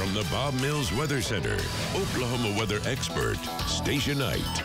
From the Bob Mills Weather Center, Oklahoma weather expert Stacia Knight.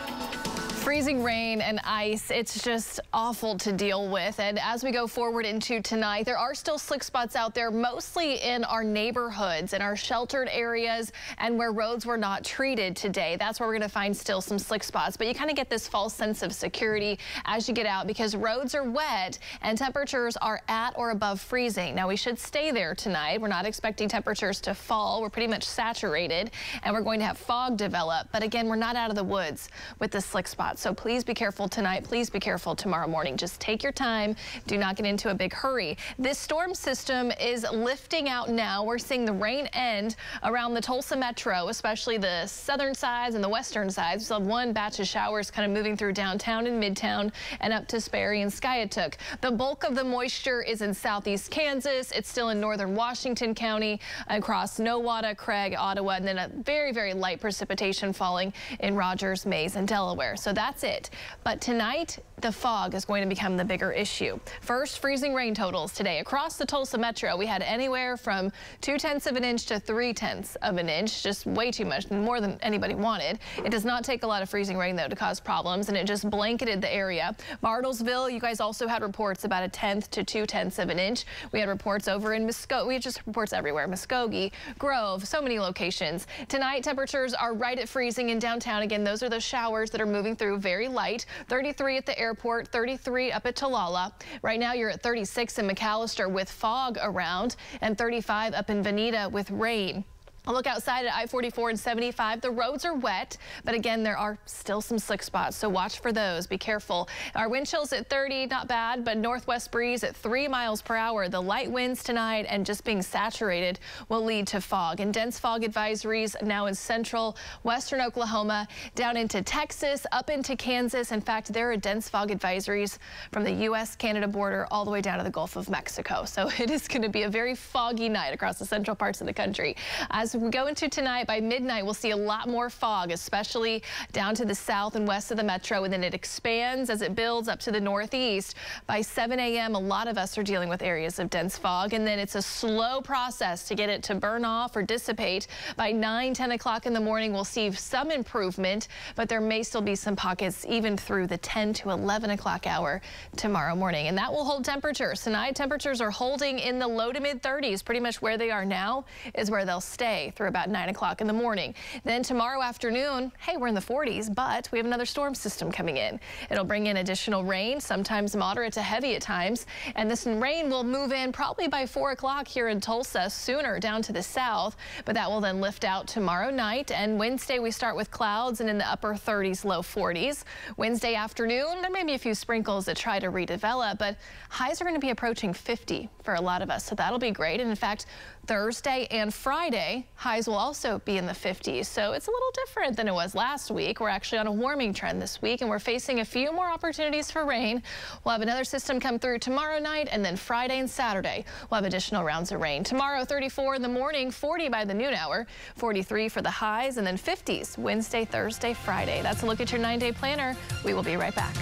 Freezing rain and ice, it's just awful to deal with. And as we go forward into tonight, there are still slick spots out there, mostly in our neighborhoods, in our sheltered areas, and where roads were not treated today. That's where we're going to find still some slick spots. But you kind of get this false sense of security as you get out because roads are wet and temperatures are at or above freezing. Now, we should stay there tonight. We're not expecting temperatures to fall. We're pretty much saturated, and we're going to have fog develop. But again, we're not out of the woods with the slick spots. So please be careful tonight. Please be careful tomorrow morning. Just take your time. Do not get into a big hurry. This storm system is lifting out now. We're seeing the rain end around the Tulsa metro, especially the southern sides and the western sides. We still have one batch of showers kind of moving through downtown and midtown and up to Sperry and Skiatook. The bulk of the moisture is in southeast Kansas. It's still in northern Washington County, across Nowata, Craig, Ottawa, and then a very, very light precipitation falling in Rogers, Mays, and Delaware. So that's it. But tonight, the fog is going to become the bigger issue. First, freezing rain totals today. Across the Tulsa metro, we had anywhere from 0.2 of an inch to 0.3 of an inch, just way too much, more than anybody wanted. It does not take a lot of freezing rain, though, to cause problems, and it just blanketed the area. Bartlesville, you guys also had reports about 1/10 to 2/10 of an inch. We had reports over in Muskogee. We had just reports everywhere. Muskogee, Grove, so many locations. Tonight, temperatures are right at freezing in downtown. Again, those are the showers that are moving through, very light. 33 at the airport, 33 up at Talala. Right now, you're at 36 in McAllister with fog around, and 35 up in Veneta with rain. A look outside at I-44 and 75. The roads are wet, but again, there are still some slick spots, so watch for those. Be careful. Our wind chills at 30, not bad, but northwest breeze at 3 miles per hour. The light winds tonight and just being saturated will lead to fog. And dense fog advisories now in central, western Oklahoma, down into Texas, up into Kansas. In fact, there are dense fog advisories from the U.S.-Canada border all the way down to the Gulf of Mexico. So it is going to be a very foggy night across the central parts of the country. As we go into tonight, by midnight, we'll see a lot more fog, especially down to the south and west of the metro, and then it expands as it builds up to the northeast. By 7 a.m., a lot of us are dealing with areas of dense fog, and then it's a slow process to get it to burn off or dissipate. By 9, 10 o'clock in the morning, we'll see some improvement, but there may still be some pockets even through the 10 to 11 o'clock hour tomorrow morning, and that will hold temperatures. Tonight, temperatures are holding in the low to mid 30s. Pretty much where they are now is where they'll stay through about 9 o'clock in the morning. Then tomorrow afternoon, hey, we're in the 40s, but we have another storm system coming in. It'll bring in additional rain, sometimes moderate to heavy at times, and this rain will move in probably by 4 o'clock here in Tulsa, sooner down to the south, but that will then lift out tomorrow night. And Wednesday, we start with clouds and in the upper 30s, low 40s. Wednesday afternoon, there may be a few sprinkles that try to redevelop, but highs are going to be approaching 50 for a lot of us, so that'll be great. And in fact, Thursday and Friday, highs will also be in the 50s, so it's a little different than it was last week. We're actually on a warming trend this week, and we're facing a few more opportunities for rain. We'll have another system come through tomorrow night, and then Friday and Saturday, we'll have additional rounds of rain. Tomorrow, 34 in the morning, 40 by the noon hour, 43 for the highs, and then 50s Wednesday, Thursday, Friday. That's a look at your 9-day planner. We will be right back.